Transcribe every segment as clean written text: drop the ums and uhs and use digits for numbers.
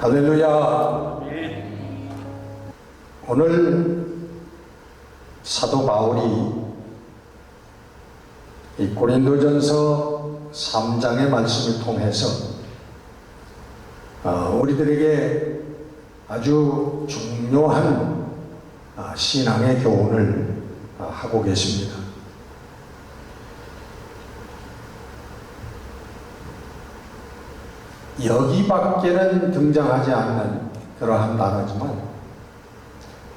할렐루야. 오늘 사도 바울이 이 고린도전서 3장의 말씀을 통해서 우리들에게 아주 중요한 신앙의 교훈을 하고 계십니다. 여기밖에는 등장하지 않는 그러한 단어지만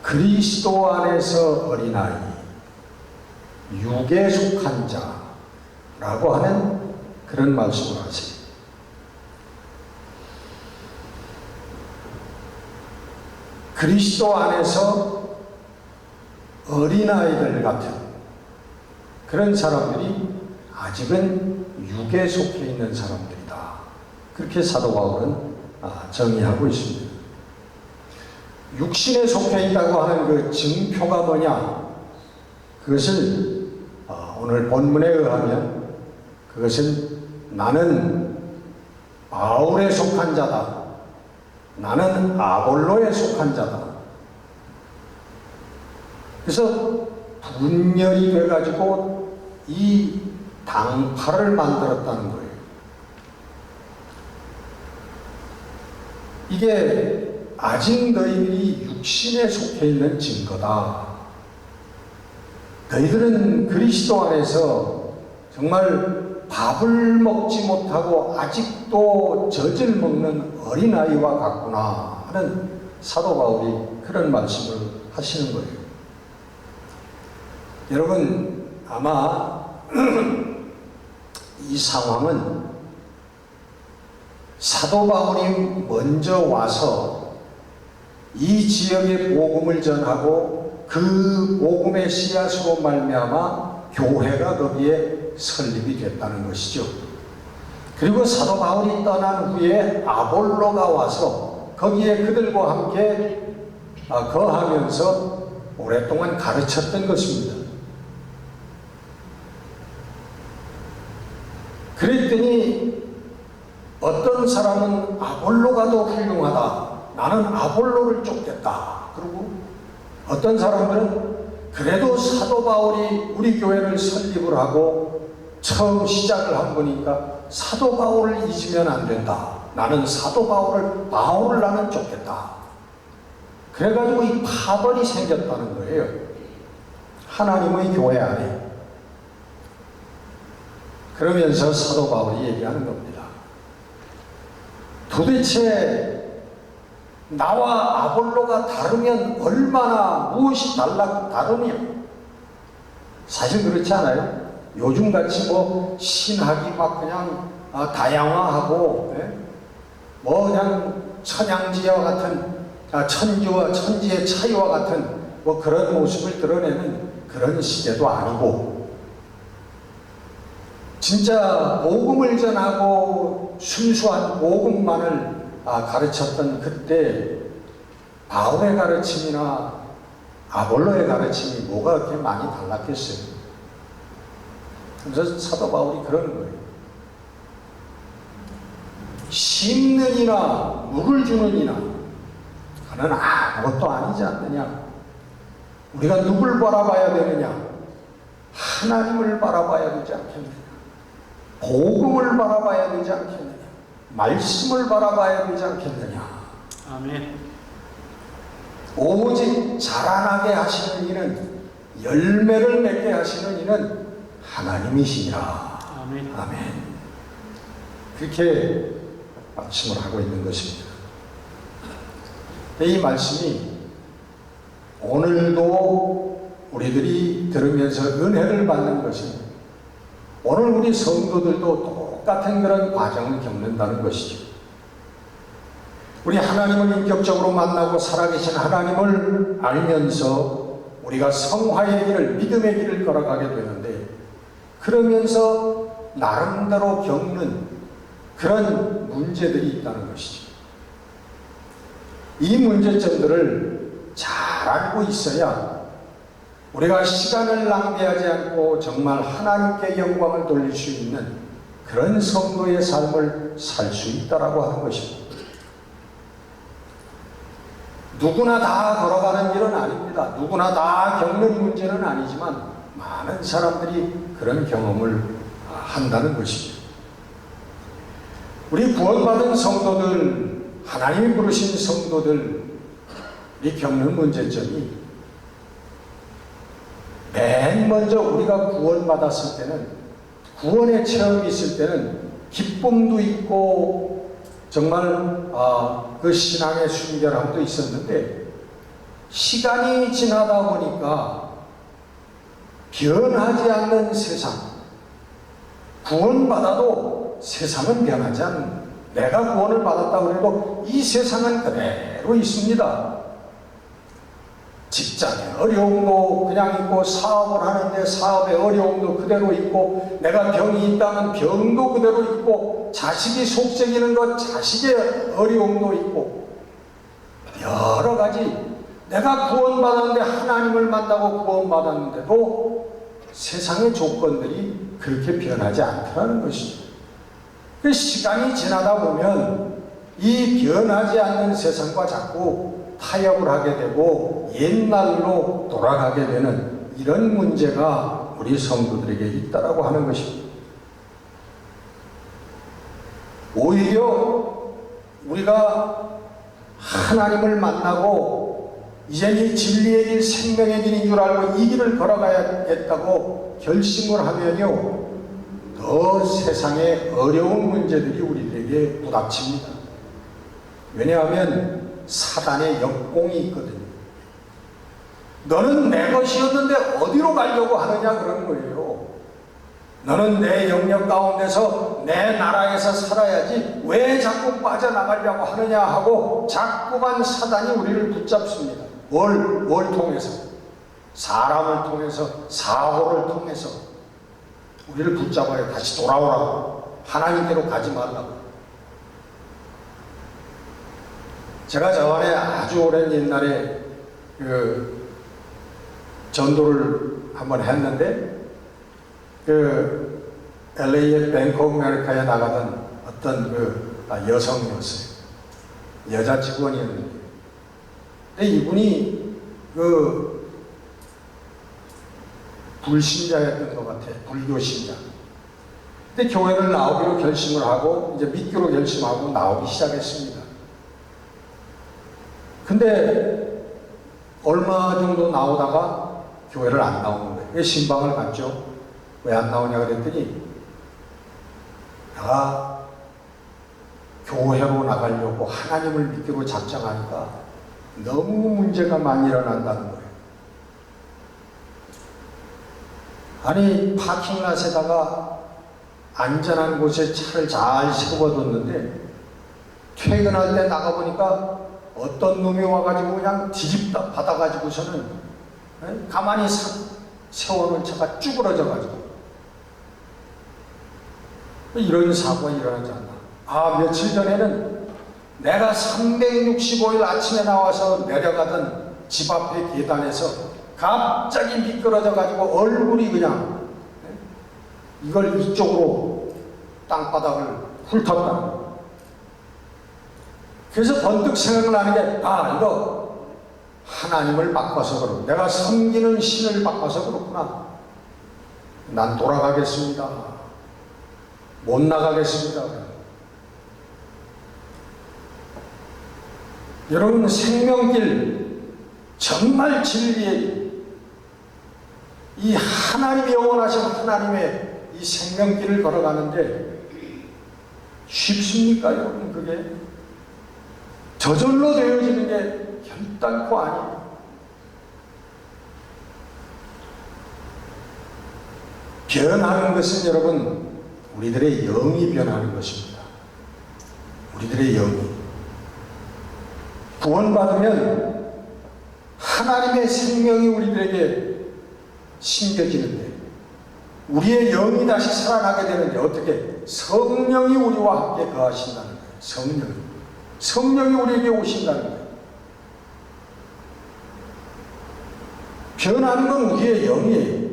그리스도 안에서 어린아이, 육에 속한 자라고 하는 그런 말씀을 하세요. 그리스도 안에서 어린아이들 같은 그런 사람들이 아직은 육에 속해 있는 사람들이다. 그렇게 사도 바울은 정의하고 있습니다. 육신에 속해 있다고 하는 그 증표가 뭐냐? 그것을 오늘 본문에 의하면 그것은 나는 바울에 속한 자다. 나는 아볼로에 속한 자다. 그래서 분열이 돼가지고 이 당파를 만들었다는 거예요. 이게 아직 너희들이 육신에 속해 있는 증거다. 너희들은 그리스도 안에서 정말 밥을 먹지 못하고 아직도 젖을 먹는 어린아이와 같구나 하는 사도 바울이 그런 말씀을 하시는 거예요. 여러분 아마 이 상황은 사도 바울이 먼저 와서 이 지역에 복음을 전하고 그 복음의 씨앗으로 말미암아 교회가 거기에 설립이 됐다는 것이죠. 그리고 사도 바울이 떠난 후에 아볼로가 와서 거기에 그들과 함께 거하면서 오랫동안 가르쳤던 것입니다. 그랬더니 어떤 사람은 아볼로가 더 훌륭하다. 나는 아볼로를 쫓겠다. 그리고 어떤 사람들은 그래도 사도 바울이 우리 교회를 설립을 하고 처음 시작을 한 거니까 사도 바울을 잊으면 안 된다. 나는 사도 바울을 나는 쫓겠다. 그래가지고 이 파벌이 생겼다는 거예요. 하나님의 교회 안에. 그러면서 사도 바울이 얘기하는 겁니다. 도대체 나와 아볼로가 다르면 얼마나 무엇이 다르냐? 사실 그렇지 않아요? 요즘같이 신학이 막 그냥 다양화하고 뭐 그냥 천양지와 같은 천지와 천지의 차이와 같은 그런 모습을 드러내는 그런 시대도 아니고 진짜 복음을 전하고 순수한 복음만을 가르쳤던 그때 바울의 가르침이나 아볼로의 가르침이 뭐가 그렇게 많이 달랐겠어요. 그래서 사도 바울이 그러는 거예요. 심는 이나 물을 주는 이나 그는 아무것도 아니지 않느냐. 우리가 누굴 바라봐야 되느냐? 하나님을 바라봐야 되지 않겠느냐? 복음을 바라봐야 되지 않겠느냐? 말씀을 바라봐야 되지 않겠느냐? 아멘. 오직 자라나게 하시는 이는, 열매를 맺게 하시는 이는 하나님이시니라. 아멘. 아멘. 그렇게 말씀을 하고 있는 것입니다. 이 말씀이 오늘도 우리들이 들으면서 은혜를 받는 것은 오늘 우리 성도들도 똑같은 그런 과정을 겪는다는 것이죠. 우리 하나님을 인격적으로 만나고 살아계신 하나님을 알면서 우리가 성화의 길을, 믿음의 길을 걸어가게 되는데, 그러면서 나름대로 겪는 그런 문제들이 있다는 것이죠. 이 문제점들을 잘 알고 있어야 우리가 시간을 낭비하지 않고 정말 하나님께 영광을 돌릴 수 있는 그런 성도의 삶을 살 수 있다라고 하는 것입니다. 누구나 다 걸어가는 일은 아닙니다. 누구나 다 겪는 문제는 아니지만 많은 사람들이 그런 경험을 한다는 것이죠. 우리 구원받은 성도들, 하나님이 부르신 성도들이 겪는 문제점이 맨 먼저 우리가 구원받았을 때는, 구원의 체험이 있을 때는 기쁨도 있고 정말 그 신앙의 순결함도 있었는데, 시간이 지나다 보니까 변하지 않는 세상, 구원받아도 세상은 변하지 않는, 내가 구원을 받았다고 해도 이 세상은 그대로 있습니다. 직장에 어려움도 그냥 있고, 사업을 하는데 사업의 어려움도 그대로 있고, 내가 병이 있다면 병도 그대로 있고, 자식이 속썩이는 것, 자식의 어려움도 있고, 여러 가지. 내가 구원받았는데, 하나님을 만나고 구원받았는데도 세상의 조건들이 그렇게 변하지 않다는 것이죠. 그 시간이 지나다 보면 이 변하지 않는 세상과 자꾸 타협을 하게 되고 옛날로 돌아가게 되는 이런 문제가 우리 성도들에게 있다라고 하는 것입니다. 오히려 우리가 하나님을 만나고 이젠 이 진리의 길, 생명의 길인 줄 알고 이 길을 걸어가야겠다고 결심을 하면요, 더 세상의 어려운 문제들이 우리에게 부닥칩니다. 왜냐하면 사단의 역공이 있거든요. 너는 내 것이었는데 어디로 가려고 하느냐 그런 거예요. 너는 내 영역 가운데서 내 나라에서 살아야지 왜 자꾸 빠져나가려고 하느냐 하고 자꾸만 사단이 우리를 붙잡습니다. 뭘 통해서? 사람을 통해서, 사고를 통해서 우리를 붙잡아야 다시 돌아오라고, 하나님께로 가지 말라고. 제가 저번에 아주 오랜 옛날에 그 전도를 한번 했는데, 그 LA의 뱅크 오브 아메리카에 나가던 어떤 그 여성이었어요. 여자 직원이었는데, 근데 이분이 그 불신자였던 것 같아요. 불교 신자. 근데 교회를 나오기로 결심을 하고 이제 믿기로 결심하고 나오기 시작했습니다. 근데 얼마 정도 나오다가 교회를 안 나오는 거예요. 신방을 갔죠. 왜 안 나오냐 그랬더니, 내가 교회로 나가려고 하나님을 믿기로 작정하니까 너무 문제가 많이 일어난다는 거예요. 아니, 파킹랏에다가 안전한 곳에 차를 잘 세워뒀는데 퇴근할 때 나가보니까 어떤 놈이 와가지고 그냥 뒤집다 받아가지고서는 가만히 세워놓은 차가 쭈그러져가지고, 이런 사고가 일어나지 않나. 며칠 전에는 내가 365일 아침에 나와서 내려가던 집 앞에 계단에서 갑자기 미끄러져가지고 얼굴이 그냥 이걸 이쪽으로 땅바닥을 훑었다. 그래서 번뜩 생각나는 게, 이거 하나님을 바꿔서 그렇구나. 내가 섬기는 신을 바꿔서 그렇구나. 난 돌아가겠습니다. 못 나가겠습니다. 여러분, 생명길, 정말 진리의 이 하나님이 영원하신 하나님의 이 생명길을 걸어가는데 쉽습니까, 여러분? 그게 저절로 되어지는 게 결단코 아니에요. 변하는 것은 여러분, 우리들의 영이 변하는 것입니다. 우리들의 영이. 구원받으면 하나님의 생명이 우리들에게 심겨지는데, 우리의 영이 다시 살아나게 되는데, 어떻게? 성령이 우리와 함께 거하신다는 거예요. 성령이 우리에게 오신다는 거예요. 변하는 건 우리의 영이에요.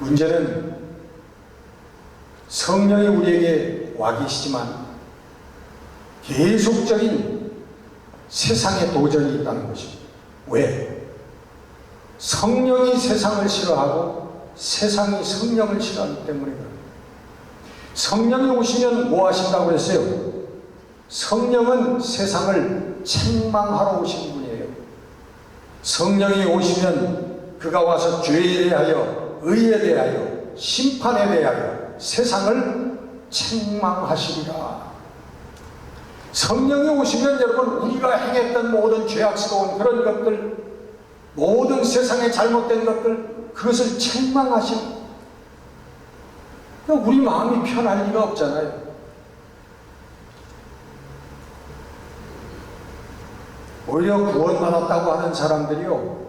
문제는 성령이 우리에게 와 계시지만 계속적인 세상의 도전이 있다는 것입니다. 왜? 성령이 세상을 싫어하고 세상이 성령을 싫어하기 때문에 그럽니다. 성령이 오시면 뭐 하신다고 그랬어요? 성령은 세상을 책망하러 오신 분이에요. 성령이 오시면 그가 와서 죄에 대하여, 의에 대하여, 심판에 대하여 세상을 책망하시리라. 성령이 오시면 여러분, 우리가 행했던 모든 죄악스러운 그런 것들, 모든 세상의 잘못된 것들, 그것을 책망하시는, 우리 마음이 편할 리가 없잖아요. 오히려 구원받았다고 하는 사람들이요,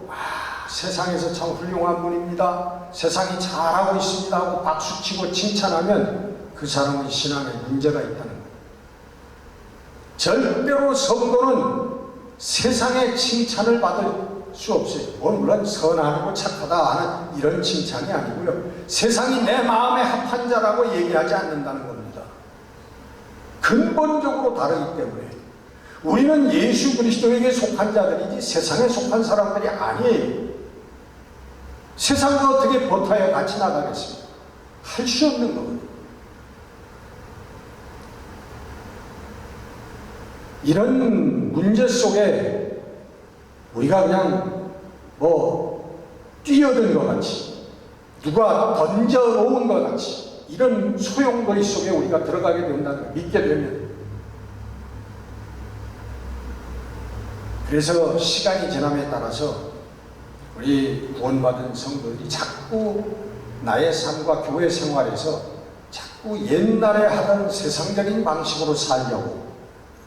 세상에서 참 훌륭한 분입니다, 세상이 잘하고 있습니다 하고 박수치고 칭찬하면 그 사람은 신앙에 문제가 있다는 거예요. 절대로 성도는 세상의 칭찬을 받을 수 없어요. 물론 선하고 착하다 하는 이런 칭찬이 아니고요, 세상이 내 마음에 합한 자라고 얘기하지 않는다는 겁니다. 근본적으로 다르기 때문에 우리는 예수 그리스도에게 속한 자들이지 세상에 속한 사람들이 아니에요. 세상과 어떻게 버타여 같이 나가겠습니까? 할 수 없는 거거든요. 이런 문제 속에 우리가 그냥 뛰어든 것 같이, 누가 던져놓은 것 같이, 이런 소용돌이 속에 우리가 들어가게 된다는 걸 믿게 되면, 그래서 시간이 지남에 따라서 우리 구원받은 성도들이 자꾸 나의 삶과 교회 생활에서 자꾸 옛날에 하던 세상적인 방식으로 살려고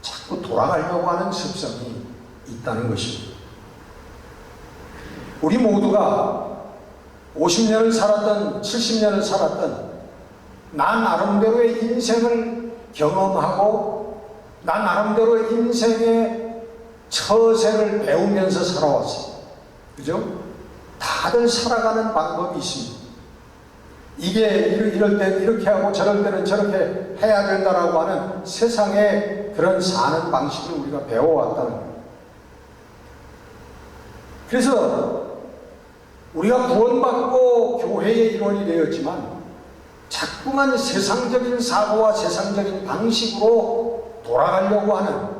자꾸 돌아가려고 하는 습성이 있다는 것입니다. 우리 모두가 50년을 살았던 70년을 살았던 나 나름대로의 인생을 경험하고 나 나름대로의 인생의 처세를 배우면서 살아왔어요. 그죠? 다들 살아가는 방법이 있습니다. 이게 이럴 때 이렇게 하고 저럴 때는 저렇게 해야 된다라고 하는 세상의 그런 사는 방식을 우리가 배워왔다는 거예요. 그래서 우리가 구원받고 교회의 일원이 되었지만 자꾸만 세상적인 사고와 세상적인 방식으로 돌아가려고 하는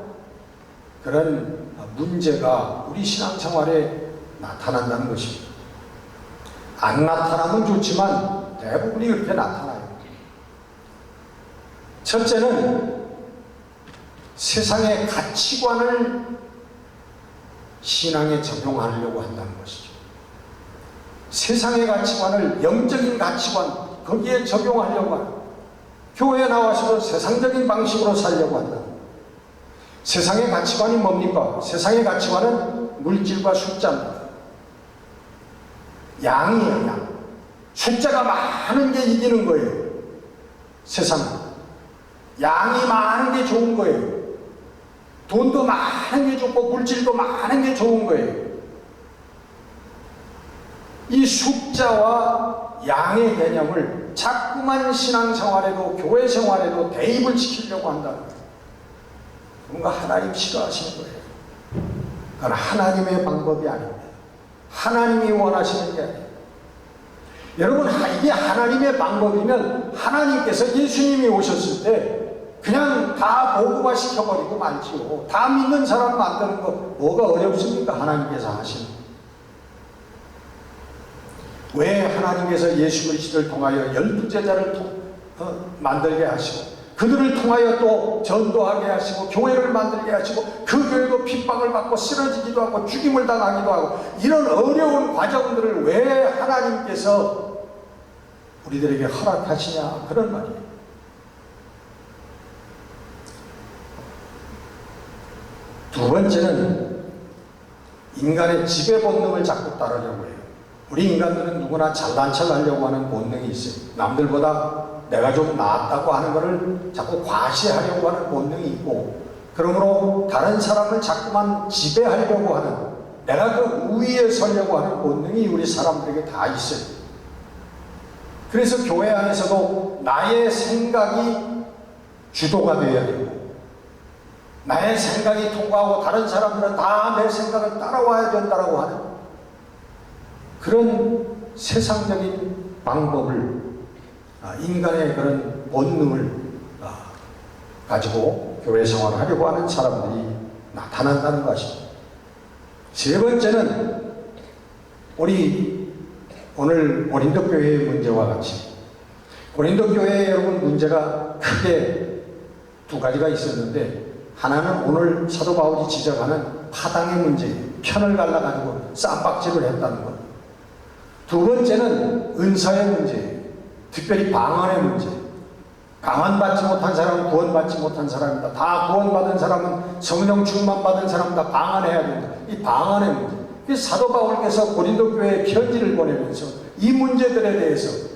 그런 문제가 우리 신앙생활에 나타난다는 것입니다. 안 나타나면 좋지만 대부분이 그렇게 나타나요. 첫째는 세상의 가치관을 신앙에 적용하려고 한다는 것이죠. 세상의 가치관을, 영적인 가치관, 거기에 적용하려고 하는, 교회에 나와서 세상적인 방식으로 살려고 한다. 세상의 가치관이 뭡니까? 세상의 가치관은 물질과 숫자입니다. 양이에요, 양. 숫자가 많은 게 이기는 거예요. 세상은. 양이 많은 게 좋은 거예요. 돈도 많은 게 좋고 물질도 많은 게 좋은 거예요. 이 숫자와 양의 개념을 자꾸만 신앙생활에도 교회 생활에도 대입을 시키려고 한다는 거예요. 뭔가 하나님 싫어하시는 거예요. 그건 하나님의 방법이 아닙니다. 하나님이 원하시는 게 아니에요. 여러분, 이게 하나님의 방법이면 하나님께서 예수님이 오셨을 때 그냥 다 보고만 시켜버리고 말지요. 다 믿는 사람 만드는 거 뭐가 어렵습니까? 하나님께서 하시는. 왜 하나님께서 예수 그리스도를 통하여 12제자를 만들게 하시고 그들을 통하여 또 전도하게 하시고 교회를 만들게 하시고 그 교회도 핍박을 받고 쓰러지기도 하고 죽임을 당하기도 하고 이런 어려운 과정들을 왜 하나님께서 우리들에게 허락하시냐, 그런 말이에요. 두 번째는 인간의 지배 본능을 자꾸 따르려고 해요. 우리 인간들은 누구나 잘난 척 하려고 하는 본능이 있어요. 남들보다 내가 좀 낫다고 하는 것을 자꾸 과시하려고 하는 본능이 있고, 그러므로 다른 사람을 자꾸만 지배하려고 하는, 내가 그 우위에 서려고 하는 본능이 우리 사람들에게 다 있어요. 그래서 교회 안에서도 나의 생각이 주도가 되어야 되고 나의 생각이 통과하고 다른 사람들은 다 내 생각을 따라와야 된다라고 하는 그런 세상적인 방법을, 인간의 그런 본능을 가지고 교회 생활을 하려고 하는 사람들이 나타난다는 것입니다. 세 번째는 우리 오늘 고린도 교회의 문제와 같이, 고린도 교회에 여러분 문제가 크게 두 가지가 있었는데, 하나는 오늘 사도 바울이 지적하는 파당의 문제, 편을 갈라가지고 쌈박질을 했다는 것. 두 번째는 은사의 문제, 특별히 방언의 문제. 강한받지 못한 사람은 구원받지 못한 사람이다. 다 구원받은 사람은 성령 충만받은 사람은 다 방언해야 된다. 이 방언의 문제. 그래서 사도 바울께서 고린도 교회에 편지를 보내면서 이 문제들에 대해서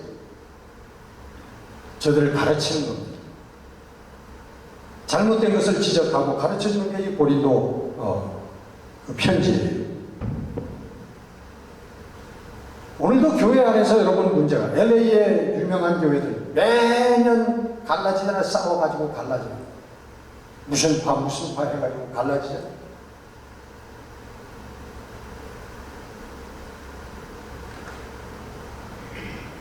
저들을 가르치는 겁니다. 잘못된 것을 지적하고 가르쳐주는 게 이 고린도 그 편지예요. 오늘도 교회 안에서 여러분 문제가, LA의 유명한 교회들 매년 갈라지잖아요. 싸워가지고 갈라져요. 무슨 파 해가지고 갈라지잖아요.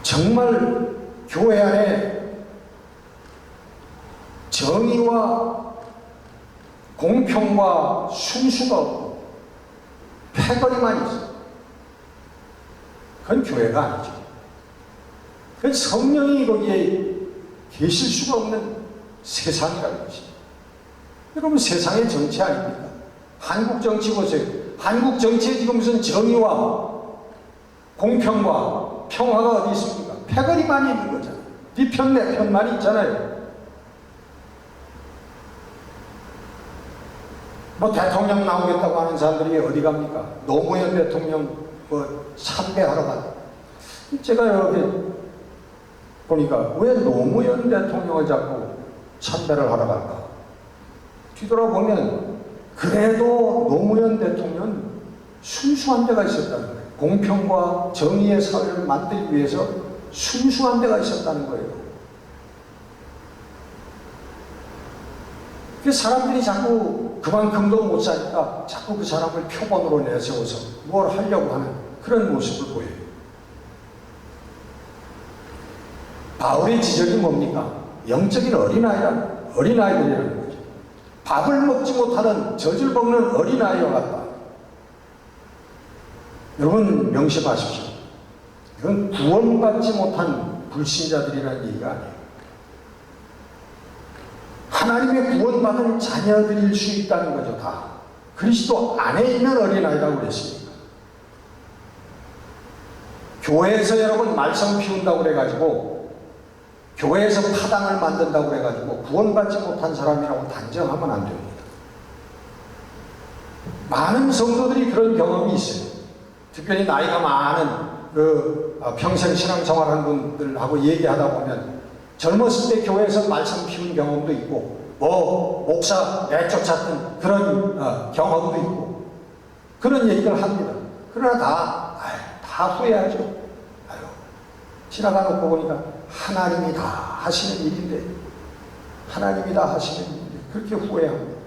정말 교회 안에 정의와 공평과 순수가 없고 패거리만 있어요. 그건 교회가 아니죠. 그건 성령이 거기에 계실 수가 없는 세상이라는 것입니다. 여러분, 세상의 정치 아닙니까? 한국 정치 보세요. 한국 정치에 지금 무슨 정의와 공평과 평화가 어디 있습니까? 패거리만 있는 거잖아요. 네 편, 내 편만 있잖아요. 뭐 대통령 나오겠다고 하는 사람들이 어디 갑니까? 노무현 대통령 참배하러 가. 제가 여기 보니까 왜 노무현 대통령을 자꾸 참배를 하러 갈까? 뒤돌아보면 그래도 노무현 대통령은 순수한 데가 있었다는 거예요. 공평과 정의의 사회를 만들기 위해서 순수한 데가 있었다는 거예요. 그 사람들이 자꾸 그만큼도 못 사니까 자꾸 그 사람을 표본으로 내세워서 뭘 하려고 하는 그런 모습을 보여요. 바울의 지적이 뭡니까? 영적인 어린아이들이라는 거죠. 밥을 먹지 못하는 젖을 먹는 어린아이와 같다. 여러분 명심하십시오. 이건 구원받지 못한 불신자들이라는 얘기가 아니에요. 하나님의 구원받은 자녀들일 수 있다는 거죠. 다 그리스도 안에 있는 어린아이라고 그랬습니다. 교회에서 여러분 말씀 피운다고 그래가지고, 교회에서 파당을 만든다고 그래가지고 구원받지 못한 사람이라고 단정하면 안 됩니다. 많은 성도들이 그런 경험이 있어요. 특별히 나이가 많은 평생 신앙생활한 분들하고 얘기하다 보면 젊었을 때 교회에서 말씀 피운 경험도 있고, 목사 내쫓았던 그런 경험도 있고, 그런 얘기를 합니다. 그러나 다 후회하죠. 지나가 놓고 보니까 하나님이 다 하시는 일인데, 하나님이 다 하시는 일인데, 그렇게 후회합니다.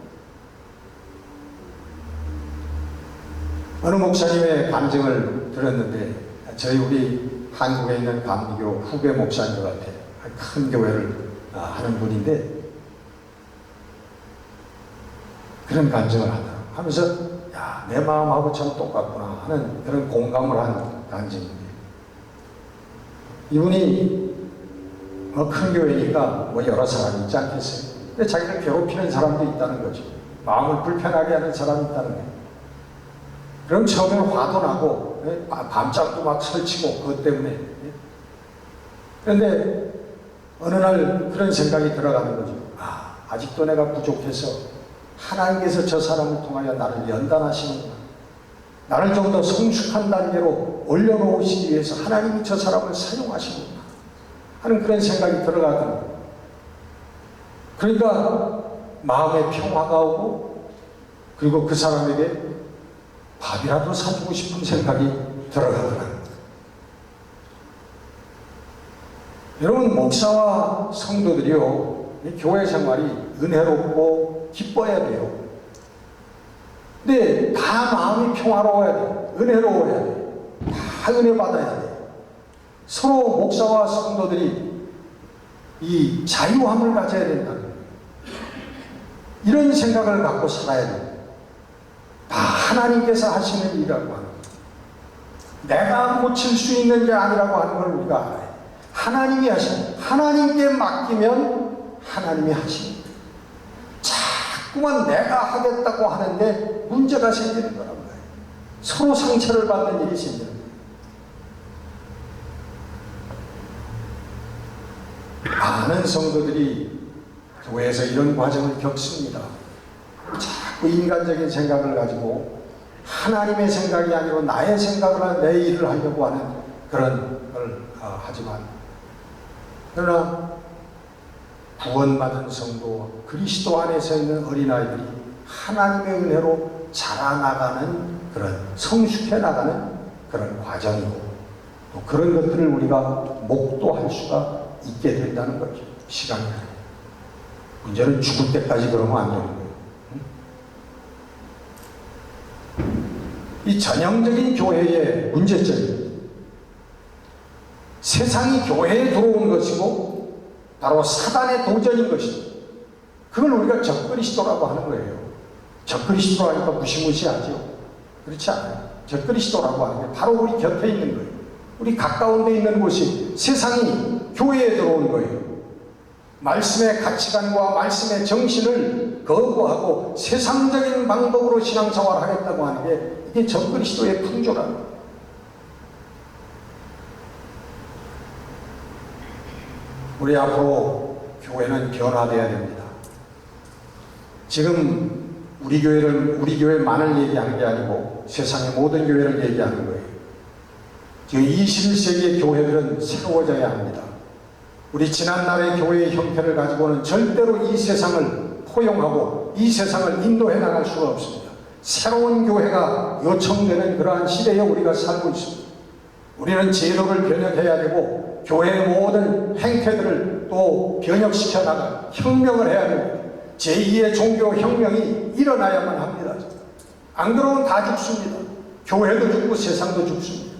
어느 목사님의 간증을 들었는데, 저희 우리 한국에 있는 감리교 후배 목사님한테 큰 교회를 하는 분인데, 그런 간증을 하면서 야, 내 마음하고 참 똑같구나 하는 그런 공감을 한 간증인데, 이분이 큰 교회니까 여러 사람이 있지 않겠어요? 근데 자기를 괴롭히는 사람도 있다는 거죠. 마음을 불편하게 하는 사람이 있다는 거예요. 그럼 처음에는 화도 나고 밤잠도 막 설치고 그것 때문에. 그런데 어느 날 그런 생각이 들어가는 거죠. 아직도 내가 부족해서 하나님께서 저 사람을 통하여 나를 연단하시는구나. 나를 좀 더 성숙한 단계로 올려놓으시기 위해서 하나님이 저 사람을 사용하시는구나 하는 그런 생각이 들어가더라고요. 그러니까 마음에 평화가 오고, 그리고 그 사람에게 밥이라도 사주고 싶은 생각이 들어가더라고요. 여러분, 목사와 성도들이요, 이 교회 생활이 은혜롭고 기뻐야 돼요. 근데 다 마음이 평화로워야 돼요. 은혜로워야 돼요. 다 은혜 받아야 돼요. 서로 목사와 성도들이 이 자유함을 가져야 된다는 거예요. 이런 생각을 갖고 살아야 돼요. 다 하나님께서 하시는 일이라고 하는 거예요. 내가 고칠 수 있는 게 아니라고 하는 걸 우리가 알아요. 하나님이 하시는, 하나님께 맡기면 하나님이 하시는 거예요. 자꾸만 내가 하겠다고 하는데 문제가 생기는 거란 말이에요. 서로 상처를 받는 일이 생기는 거예요. 많은 성도들이 교회에서 이런 과정을 겪습니다. 자꾸 인간적인 생각을 가지고 하나님의 생각이 아니고 나의 생각을 하는 내 일을 하려고 하는 그런 걸 하지만, 그러나 구원받은 성도, 그리스도 안에서 있는 어린아이들이 하나님의 은혜로 자라나가는 그런, 성숙해 나가는 그런 과정이고, 또 그런 것들을 우리가 목도할 수가 있게 된다는 거죠. 시간이. 문제는 죽을 때까지 그러면 안 되는 거예요. 이 전형적인 교회의 문제점이 세상이 교회에 들어온 것이고 바로 사단의 도전인 것이죠. 그걸 우리가 적그리스도라고 하는 거예요. 적그리스도 하니까 무시무시하죠. 그렇지 않아요. 적그리스도라고 하는 게 바로 우리 곁에 있는 거예요. 우리 가까운 데 있는 곳이 세상이 교회에 들어온 거예요. 말씀의 가치관과 말씀의 정신을 거부하고 세상적인 방법으로 신앙생활을 하겠다고 하는 게 이게 적그리스도의 풍조라는 거예요. 우리 앞으로 교회는 변화되어야 됩니다. 지금 우리 교회만을 얘기하는 게 아니고 세상의 모든 교회를 얘기하는 거예요. 지금 21세기의 교회들은 새로워져야 합니다. 우리 지난날의 교회의 형태를 가지고는 절대로 이 세상을 포용하고 이 세상을 인도해 나갈 수가 없습니다. 새로운 교회가 요청되는 그러한 시대에 우리가 살고 있습니다. 우리는 제도를 변혁해야 되고 교회의 모든 행태들을 또 변혁시켜 나가 혁명을 해야 됩니다. 제2의 종교혁명이 일어나야만 합니다. 안 그러면 다 죽습니다. 교회도 죽고 세상도 죽습니다.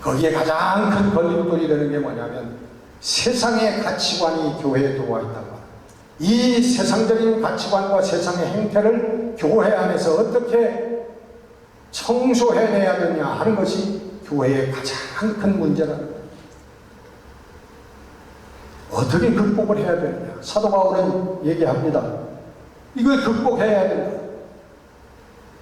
거기에 가장 큰 걸림돌이 되는 게 뭐냐면 세상의 가치관이 교회에 들어와 있다고 합니다. 이 세상적인 가치관과 세상의 행태를 교회 안에서 어떻게 청소해내야 되냐 하는 것이 교회의 가장 큰 문제라는 거예요. 어떻게 극복을 해야 되느냐. 사도 바울은 얘기합니다. 이걸 극복해야 된다.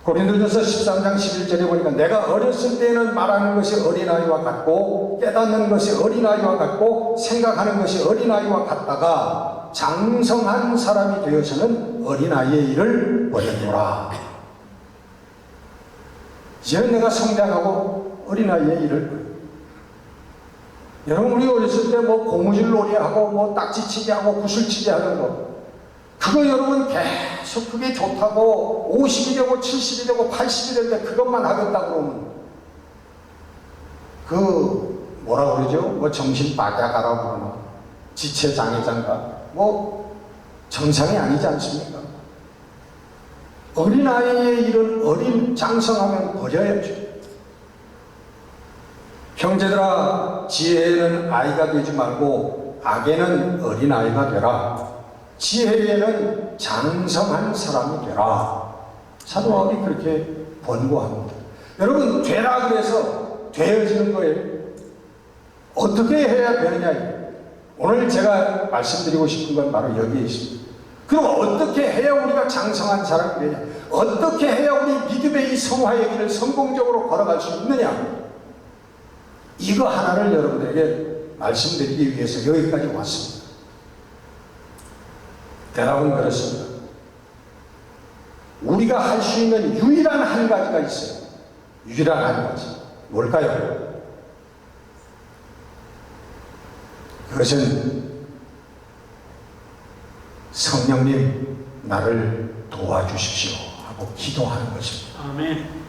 고린도전서 13장 11절에 보니까 내가 어렸을 때는 말하는 것이 어린아이와 같고 깨닫는 것이 어린아이와 같고 생각하는 것이 어린아이와 같다가 장성한 사람이 되어서는 어린아이의 일을 버렸노라. 이제는 내가 성장하고 어린아이의 일을 버려. 여러분 우리 어렸을 때 뭐 고무줄 놀이하고 뭐 딱지치기 하고 구슬치기 하는 거 그거 여러분 계속 그게 좋다고 50이 되고 70이 되고 80이 될 때 그것만 하겠다고 그러면 그 뭐라 그러죠? 뭐 정신 빠져가라고 그러나 지체장애장가 뭐 정상이 아니지 않습니까? 어린아이의 일은 어린 장성하면 버려야죠. 형제들아 지혜에는 아이가 되지 말고 악에는 어린아이가 되라. 지혜에는 장성한 사람이 되라. 사도 바울이 그렇게 권고합니다. 여러분 되라 그래서 되어지는 거예요. 어떻게 해야 되느냐. 오늘 제가 말씀드리고 싶은 건 바로 여기에 있습니다. 그럼 어떻게 해야 우리가 장성한 사람이 되냐. 어떻게 해야 우리 믿음의 이 성화의 길을 성공적으로 걸어갈 수 있느냐. 이거 하나를 여러분들에게 말씀드리기 위해서 여기까지 왔습니다. 대답은 그렇습니다. 우리가 할 수 있는 유일한 한 가지가 있어요. 유일한 한 가지. 뭘까요? 그것은 성령님 나를 도와주십시오 하고 기도하는 것입니다. 아멘.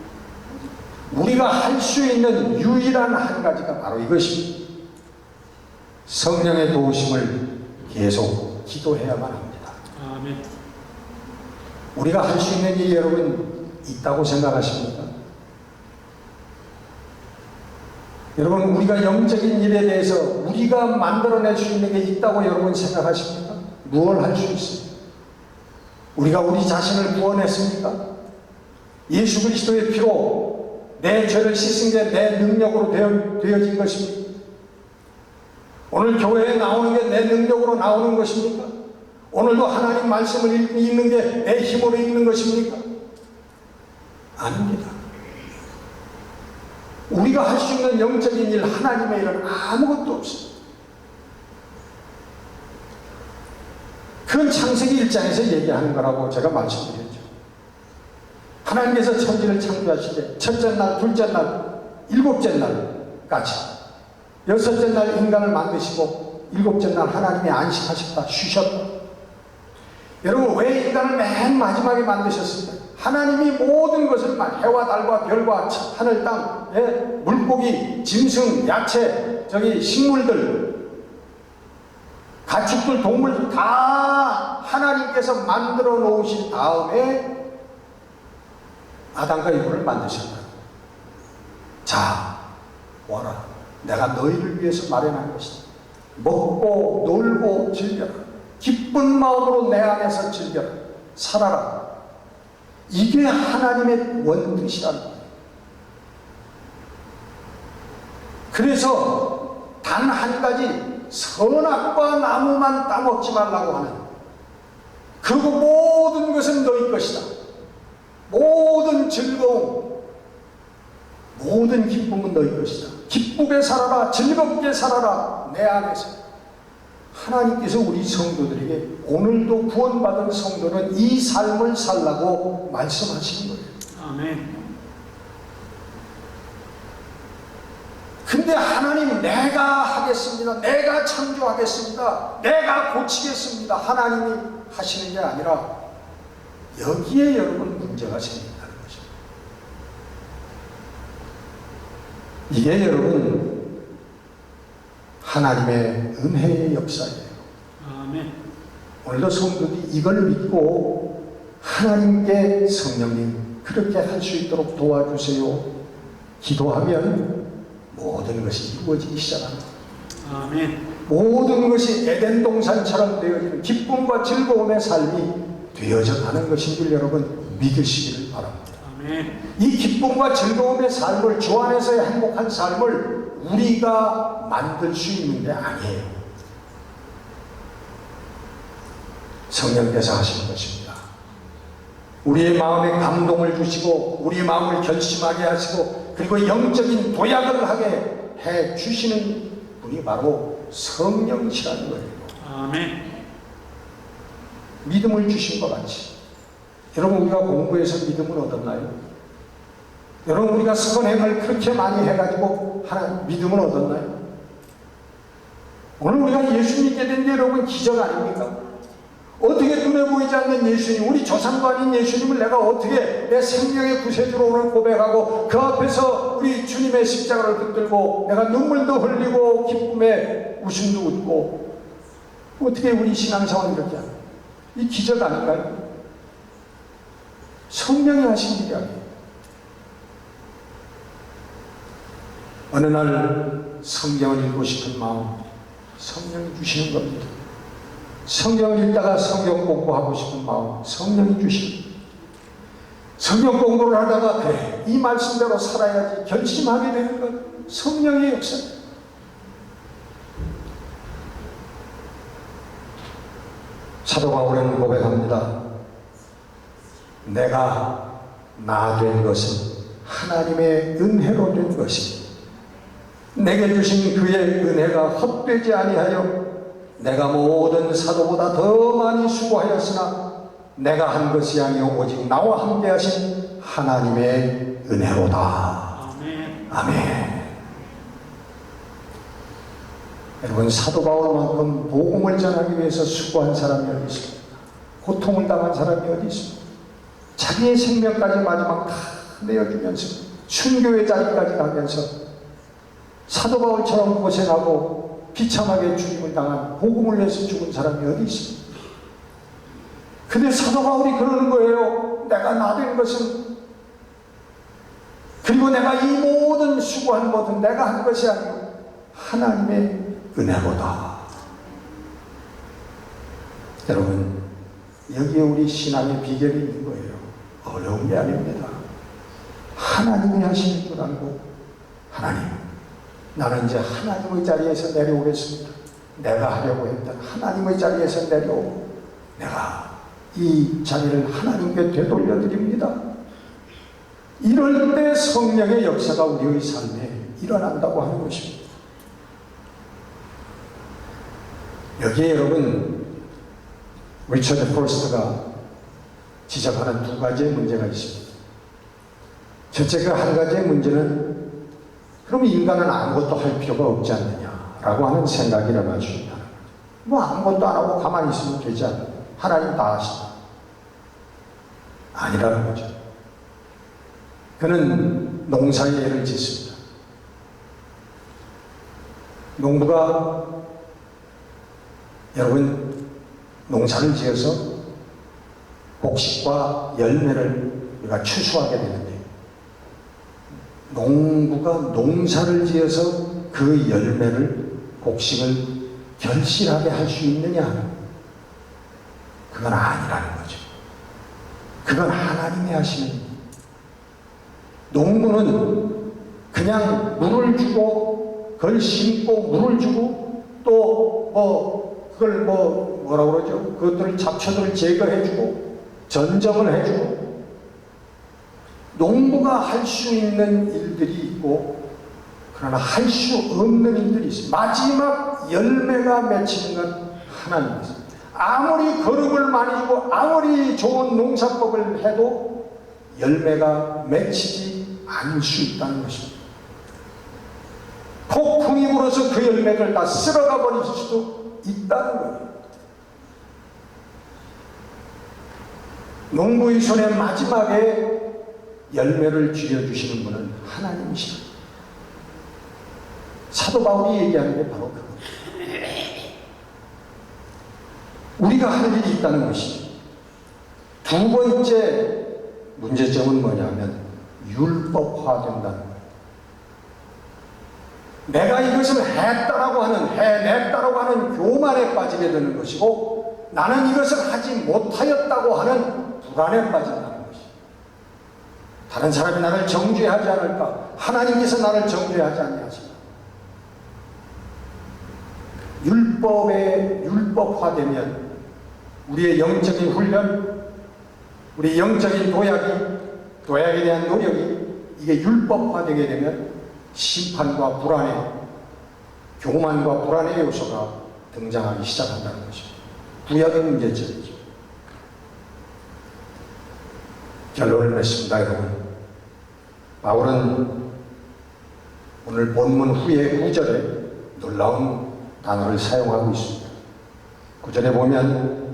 우리가 할 수 있는 유일한 한 가지가 바로 이것입니다. 성령의 도우심을 계속 기도해야만 합니다. 아멘. 우리가 할 수 있는 일이 여러분 있다고 생각하십니까? 여러분, 우리가 영적인 일에 대해서 우리가 만들어낼 수 있는 게 있다고 여러분 생각하십니까? 무엇을 할 수 있습니까? 우리가 우리 자신을 구원했습니까? 예수 그리스도의 피로 내 죄를 씻은 게 내 능력으로 되어진 것입니까? 오늘 교회에 나오는 게 내 능력으로 나오는 것입니까? 오늘도 하나님 말씀을 읽는 게 내 힘으로 읽는 것입니까? 아닙니다. 우리가 할 수 있는 영적인 일, 하나님의 일은 아무것도 없습니다. 그건 창세기 1장에서 얘기하는 거라고 제가 말씀드렸죠. 하나님께서 천지를 창조하실 때 첫째 날, 둘째 날, 일곱째 날까지 여섯째 날 인간을 만드시고 일곱째 날 하나님이 안식하셨다, 쉬셨다. 여러분, 왜 인간을 맨 마지막에 만드셨습니까? 하나님이 모든 것을, 해와 달과 별과 하늘 땅, 물고기, 짐승, 야채, 식물들, 가축들, 동물들 다 하나님께서 만들어 놓으신 다음에 아담과 이브를 만드셨다. 자, 와라. 내가 너희를 위해서 마련한 것이다. 먹고 놀고 즐겨라. 기쁜 마음으로 내 안에서 즐겨라. 살아라. 이게 하나님의 원뜻이라는 거예요. 그래서 단 한 가지, 선악과 나무만 따먹지 말라고 하는, 그리고 모든 것은 너희 것이다. 모든 즐거움, 모든 기쁨은 너희 것이다. 기쁘게 살아라, 즐겁게 살아라. 내 안에서 하나님께서 우리 성도들에게, 오늘도 구원받은 성도는 이 삶을 살라고 말씀하시는 거예요. 아멘. 근데 하나님, 내가 하겠습니다, 내가 창조하겠습니다, 내가 고치겠습니다, 하나님이 하시는 게 아니라 여기에 여러분 문제가 생긴다는 것입니다. 이게 여러분 하나님의 은혜의 역사예요. 아멘. 오늘도 성도들이 이걸 믿고 하나님께, 성령님 그렇게 할 수 있도록 도와주세요, 기도하면 모든 것이 이루어지기 시작합니다. 아멘. 모든 것이 에덴 동산처럼 되어지는 기쁨과 즐거움의 삶이 되어져 가는 것인 줄 여러분 믿으시기를 바랍니다. 아멘. 이 기쁨과 즐거움의 삶을, 주 안에서의 행복한 삶을 우리가 만들 수 있는 게 아니에요. 성령께서 하시는 것입니다. 우리의 마음에 감동을 주시고 우리의 마음을 결심하게 하시고 그리고 영적인 도약을 하게 해 주시는 분이 바로 성령이시라는 거예요. 아멘. 믿음을 주신 것 같이. 여러분, 우리가 공부해서 믿음을 얻었나요? 여러분, 우리가 선행을 그렇게 많이 해가지고 믿음을 얻었나요? 오늘 우리가 예수 믿게 된 게 여러분 기적 아닙니까? 어떻게 눈에 보이지 않는 예수님, 우리 조상도 아닌 예수님을 내가 어떻게 내 생명의 구세주로 오늘 고백하고 그 앞에서 우리 주님의 십자가를 붙들고 내가 눈물도 흘리고 기쁨에 웃음도 웃고, 어떻게 우리 신앙생활을 이렇게 하나? 이 기적 아닌가요? 성령이 하신 일이 아니에요. 어느 날 성경을 읽고 싶은 마음, 성령이 주시는 겁니다. 성경을 읽다가 성경 공부하고 싶은 마음, 성령이 주시는 겁니다. 성경 공부를 하다가 그래, 이 말씀대로 살아야지 결심하게 되는 건 성령의 역사입니다. 사도 바울은 고백합니다. 내가 나 된 것은 하나님의 은혜로 된 것이니 내게 주신 그의 은혜가 헛되지 아니하여 내가 모든 사도보다 더 많이 수고하였으나 내가 한 것이 아니요 오직 나와 함께 하신 하나님의 은혜로다. 아멘. 아멘. 여러분, 사도 바울만큼 복음을 전하기 위해서 수고한 사람이 어디 있습니까? 고통을 당한 사람이 어디 있습니까? 자기의 생명까지 마지막 다 내어주면서 순교의 자리까지 가면서 사도 바울처럼 고생하고 비참하게 죽임을 당한 복음을 위해서 죽은 사람이 어디 있습니까? 근데 사도 바울이 그러는 거예요. 내가 나된 것은, 그리고 내가 이 모든 수고한 것은 내가 한 것이 아니고 하나님의 은혜로다. 여러분, 여기에 우리 신앙의 비결이 있는 거예요. 어려운 게 아닙니다. 하나님이 하시는 줄 알고, 하나님, 나는 이제 하나님의 자리에서 내려오겠습니다. 내가 하려고 했던 하나님의 자리에서 내려오고 내가 이 자리를 하나님께 되돌려 드립니다. 이럴 때 성령의 역사가 우리의 삶에 일어난다고 하는 것입니다. 여기에 여러분, 리처드 포스트가 지적하는 두 가지의 문제가 있습니다. 첫째, 그 한 가지의 문제는, 그럼 인간은 아무것도 할 필요가 없지 않느냐라고 하는 생각이 일어날 수 있다. 뭐 아무것도 안 하고 가만히 있으면 되지 않느냐. 하나님 다 하신다. 아니라는 거죠. 그는 농사의 예를 짓습니다. 농부가, 여러분, 농사를 지어서 곡식과 열매를 우리가 추수하게 되는데, 농부가 농사를 지어서 그 열매를, 곡식을 결실하게 할 수 있느냐? 그건 아니라는 거죠. 그건 하나님이 하시는 일이에요. 농부는 그냥 물을 주고, 그걸 심고 물을 주고, 또 그걸 뭐라고 그러죠? 그것들 잡초들을 제거해주고 전정을 해주고, 농부가 할 수 있는 일들이 있고, 그러나 할 수 없는 일들이 있습니다. 마지막 열매가 맺히는 건 하나님입니다. 아무리 거름을 많이 주고 아무리 좋은 농사법을 해도 열매가 맺히지 않을 수 있다는 것입니다. 폭풍이 불어서 그 열매를 다 쓸어가 버릴 수도 있다는 거예요. 농부의 손에 마지막에 열매를 쥐어주시는 분은 하나님이십니다. 사도 바울이 얘기하는 게 바로 그거예요. 우리가 할 일이 있다는 것이죠. 두 번째 문제점은 뭐냐면 율법화된다는 거예요. 내가 이것을 했다라고 하는, 해냈다라고 하는 교만에 빠지게 되는 것이고, 나는 이것을 하지 못하였다고 하는 불안에 빠진다는 것이죠. 다른 사람이 나를 정죄하지 않을까? 하나님께서 나를 정죄하지 아니하시나? 율법화되면 우리의 영적인 훈련, 우리 영적인 도약에 대한 노력이, 이게 율법화되게 되면 심판과 불안의, 교만과 불안의 요소가 등장하기 시작한다는 것입니다. 구약의 문제점이죠. 결론을 맺습니다, 여러분. 바울은 오늘 본문 후에 9절에 놀라운 단어를 사용하고 있습니다. 9절에 보면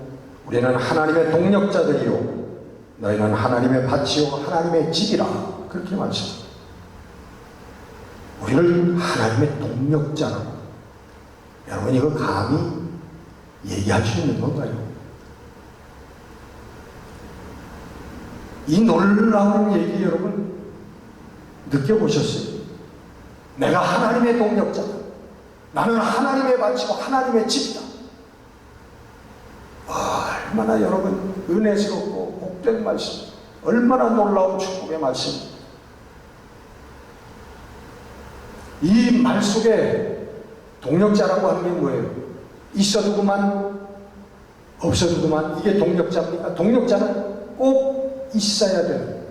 우리는 하나님의 동력자들이요 너희는 하나님의 밭이요 하나님의 집이라, 그렇게 말씀합니다. 우리를 하나님의 동력자라고. 여러분, 이거 감히 얘기할 수 있는 건가요? 이 놀라운 얘기 여러분 느껴보셨어요? 내가 하나님의 동력자다. 나는 하나님의 밭이고 하나님의 집이다. 얼마나 여러분 은혜스럽고 복된 말씀, 얼마나 놀라운 축복의 말씀. 이 말 속에 동력자라고 하는 게 뭐예요? 있어도 그만, 없어도 그만. 이게 동력자입니까? 동력자는 꼭 있어야 되는,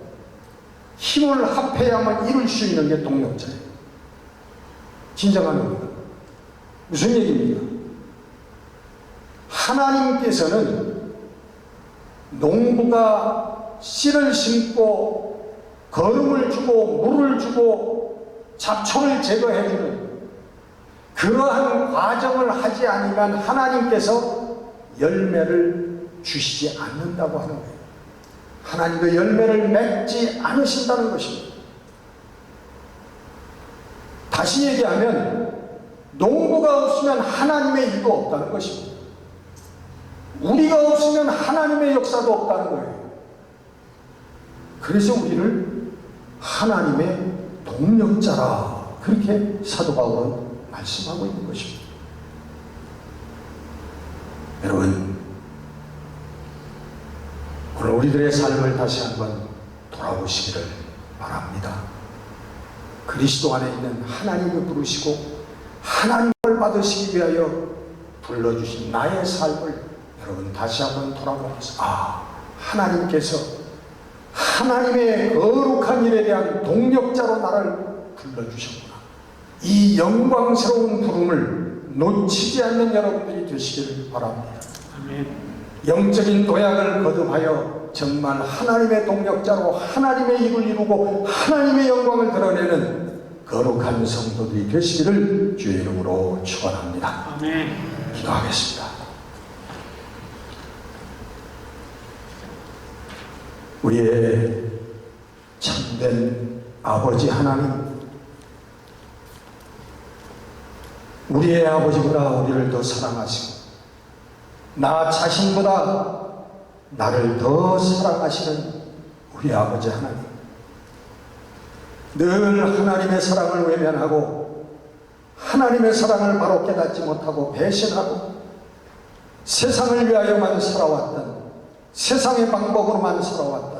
힘을 합해야만 이룰 수 있는 게 동력자예요. 진정한 의미가 무슨 얘기입니까? 하나님께서는 농부가 씨를 심고 거름을 주고 물을 주고 잡초를 제거해주는 그러한 과정을 하지 않으면 하나님께서 열매를 주시지 않는다고 하는 거예요. 하나님도 열매를 맺지 않으신다는 것입니다. 다시 얘기하면 농부가 없으면 하나님의 일도 없다는 것입니다. 우리가 없으면 하나님의 역사도 없다는 거예요. 그래서 우리를 하나님의 동력자라 그렇게 사도 바울은 말씀하고 있는 것입니다. 여러분, 오늘 우리들의 삶을 다시 한번 돌아보시기를 바랍니다. 그리스도 안에 있는 하나님을 부르시고 하나님을 받으시기 위하여 불러주신 나의 삶을 여러분 다시 한번 돌아보면서 하나님께서 하나님의 거룩한 일에 대한 동력자로 나를 불러주셨구나. 이 영광스러운 부름을 놓치지 않는 여러분들이 되시기를 바랍니다. 아멘. 영적인 도약을 거듭하여 정말 하나님의 동력자로 하나님의 일을 이루고 하나님의 영광을 드러내는 거룩한 성도들이 되시기를 주의 이름으로 축원합니다. 아멘. 기도하겠습니다. 우리의 참된 아버지 하나님, 우리의 아버지보다 우리를 더 사랑하시고 나 자신보다 나를 더 사랑하시는 우리 아버지 하나님, 늘 하나님의 사랑을 외면하고 하나님의 사랑을 바로 깨닫지 못하고 배신하고 세상을 위하여만 살아왔던, 세상의 방법으로만 살아왔던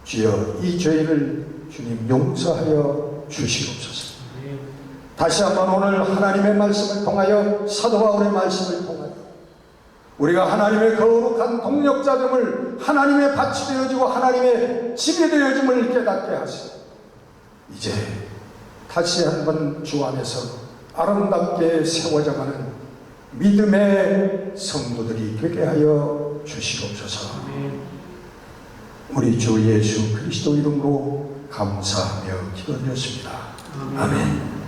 주여, 이 죄를 주님 용서하여 주시옵소서. 다시 한번 오늘 하나님의 말씀을 통하여, 사도 바울의 말씀을 통하여 우리가 하나님의 거룩한 동력자됨을, 하나님의 밭이 되어지고 하나님의 집이 되어짐을 깨닫게 하시고 이제 다시 한번 주 안에서 아름답게 세워져가는 믿음의 성도들이 되게 하여 주시옵소서. 우리 주 예수 그리스도 이름으로 감사하며 기도드렸습니다. 아멘.